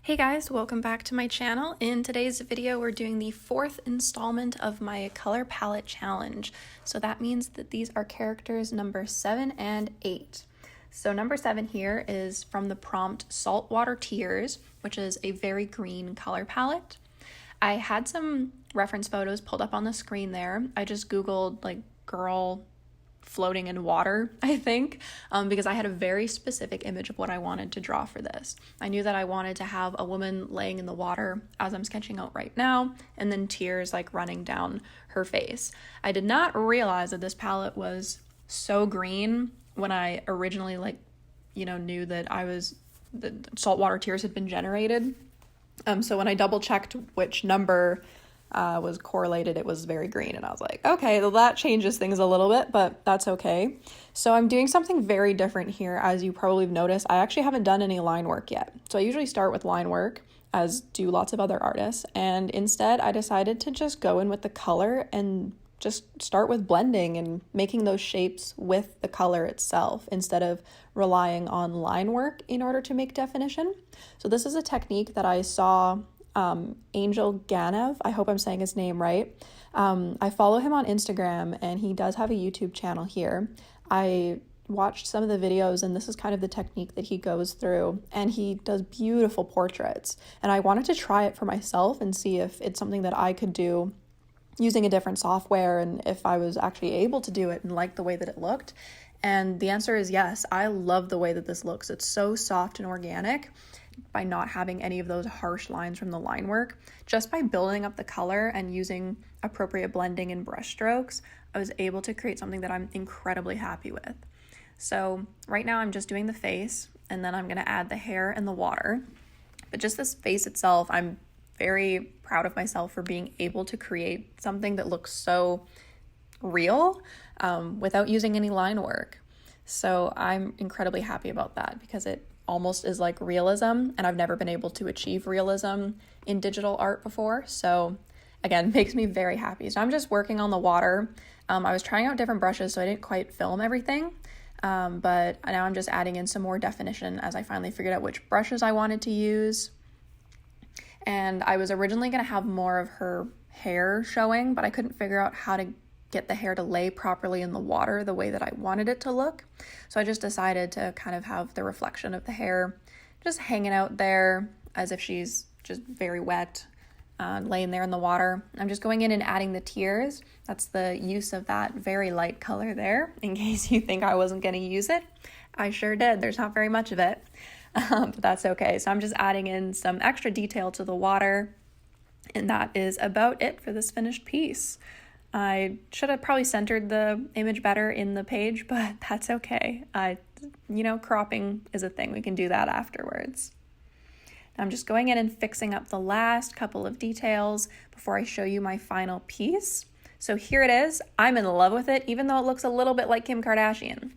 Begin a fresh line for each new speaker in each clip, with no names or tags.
Hey guys, welcome back to my channel. In today's video, we're doing the fourth installment of my color palette challenge. So that means that these are characters number 7 and 8. So number 7 here is from the prompt Saltwater Tears, which is a very green color palette. I had some reference photos pulled up on the screen there. I just Googled like girl floating in water, I think, because I had a very specific image of what I wanted to draw for this. I knew that I wanted to have a woman laying in the water as I'm sketching out right now, and then tears like running down her face. I did not realize that this palette was so green when I originally knew that Saltwater Tears had been generated. So when I double checked which number was correlated, it was very green, and I was like, okay, well, that changes things a little bit, but that's okay. So I'm doing something very different here. As you probably have noticed, I actually haven't done any line work yet. So I usually start with line work, as do lots of other artists, and instead I decided to just go in with the color and just start with blending and making those shapes with the color itself instead of relying on line work in order to make definition. So this is a technique that I saw Angel Ganev, I hope I'm saying his name right. I follow him on Instagram, and he does have a YouTube channel here. I watched some of the videos, and this is kind of the technique that he goes through, and he does beautiful portraits. And I wanted to try it for myself and see if it's something that I could do using a different software, and if I was actually able to do it and like the way that it looked. And the answer is yes. I love the way that this looks. It's so soft and organic by not having any of those harsh lines from the line work. Just by building up the color and using appropriate blending and brush strokes, I was able to create something that I'm incredibly happy with. So right now I'm just doing the face, and then I'm going to add the hair and the water. But just this face itself, I'm very proud of myself for being able to create something that looks so real without using any line work. So I'm incredibly happy about that, because it almost is like realism, and I've never been able to achieve realism in digital art before. So again, makes me very happy. So I'm just working on the water. I was trying out different brushes, so I didn't quite film everything. But now I'm just adding in some more definition as I finally figured out which brushes I wanted to use. And I was originally going to have more of her hair showing, but I couldn't figure out how to get the hair to lay properly in the water the way that I wanted it to look. So I just decided to kind of have the reflection of the hair just hanging out there as if she's just very wet, laying there in the water. I'm just going in and adding the tears. That's the use of that very light color there, in case you think I wasn't going to use it. I sure did. There's not very much of it, but that's okay. So I'm just adding in some extra detail to the water, and that is about it for this finished piece. I should have probably centered the image better in the page, but that's okay. Cropping is a thing. We can do that afterwards. I'm just going in and fixing up the last couple of details before I show you my final piece. So here it is. I'm in love with it, even though it looks a little bit like Kim Kardashian.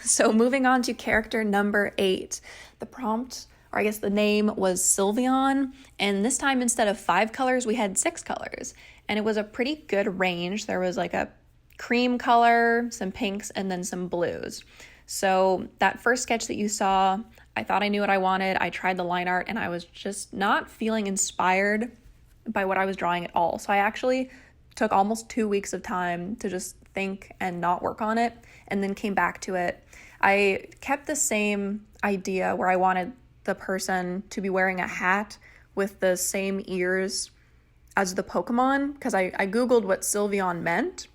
So moving on to character number 8. The prompt, or I guess the name, was Sylveon, and this time instead of 5 colors, we had 6 colors. And it was a pretty good range. There was like a cream color, some pinks, and then some blues. So that first sketch that you saw, I thought I knew what I wanted. I tried the line art, and I was just not feeling inspired by what I was drawing at all. So I actually took almost 2 weeks of time to just think and not work on it, and then came back to it. I kept the same idea where I wanted the person to be wearing a hat with the same ears as the Pokemon, because I Googled what Sylveon meant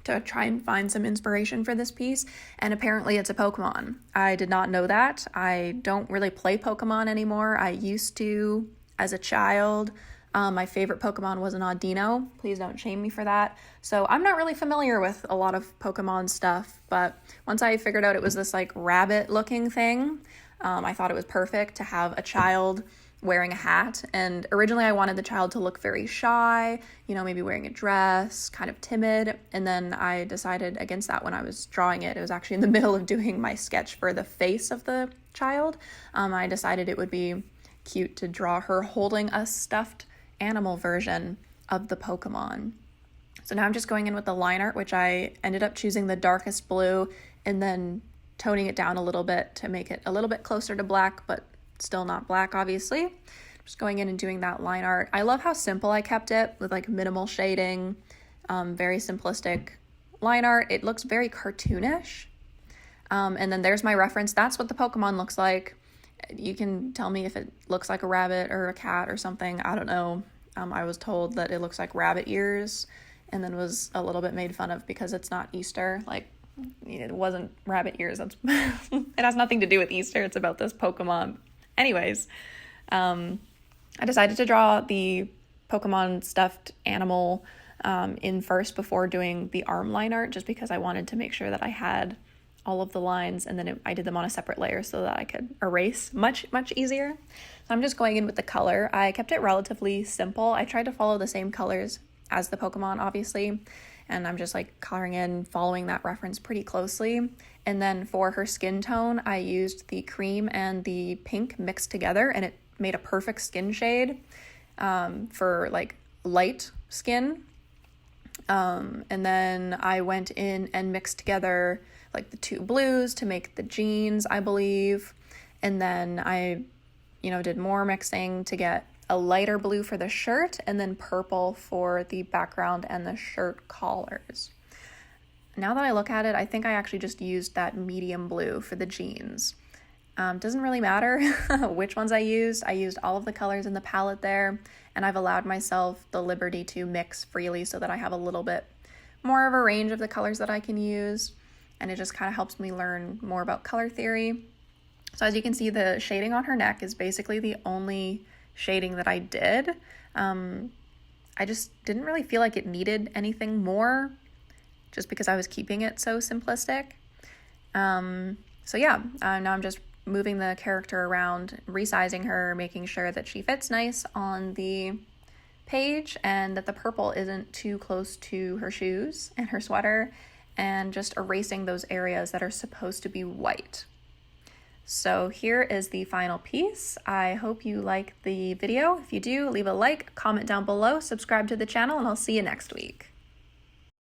to try and find some inspiration for this piece, and apparently it's a Pokemon. I did not know that. I don't really play Pokemon anymore. I used to as a child. My favorite Pokemon was an Audino. Please don't shame me for that. So I'm not really familiar with a lot of Pokemon stuff, but once I figured out it was this like rabbit looking thing, I thought it was perfect to have a child wearing a hat. And originally I wanted the child to look very shy, maybe wearing a dress, kind of timid. And then I decided against that when I was drawing it. It was actually in the middle of doing my sketch for the face of the child. I decided it would be cute to draw her holding a stuffed animal version of the Pokemon. So now I'm just going in with the line art, which I ended up choosing the darkest blue and then toning it down a little bit to make it a little bit closer to black, but still not black, obviously. Just going in and doing that line art. I love how simple I kept it with like minimal shading, very simplistic line art. It looks very cartoonish. And then there's my reference. That's what the Pokemon looks like. You can tell me if it looks like a rabbit or a cat or something. I don't know. I was told that it looks like rabbit ears, and then was a little bit made fun of because it's not Easter. Like, it wasn't rabbit ears. That's it has nothing to do with Easter. It's about this Pokemon. Anyways, I decided to draw the Pokemon stuffed animal in first before doing the arm line art, just because I wanted to make sure that I had all of the lines, and then I did them on a separate layer so that I could erase much easier. So I'm just going in with the color. I kept it relatively simple. I tried to follow the same colors as the Pokemon, obviously, and I'm just like coloring in, following that reference pretty closely. And then for her skin tone, I used the cream and the pink mixed together, and it made a perfect skin shade for like light skin. And then I went in and mixed together like the two blues to make the jeans, I believe. And then I, did more mixing to get a lighter blue for the shirt, and then purple for the background and the shirt collars. Now that I look at it, I think I actually just used that medium blue for the jeans. Doesn't really matter which ones I used. I used all of the colors in the palette there, and I've allowed myself the liberty to mix freely so that I have a little bit more of a range of the colors that I can use, and it just kind of helps me learn more about color theory. So as you can see, the shading on her neck is basically the only shading that I did. I just didn't really feel like it needed anything more, just because I was keeping it so simplistic. So yeah, now I'm just moving the character around, resizing her, making sure that she fits nice on the page and that the purple isn't too close to her shoes and her sweater, and just erasing those areas that are supposed to be white. So here is the final piece. I hope you like the video. If you do, leave a like, comment down below, subscribe to the channel, and I'll see you next week.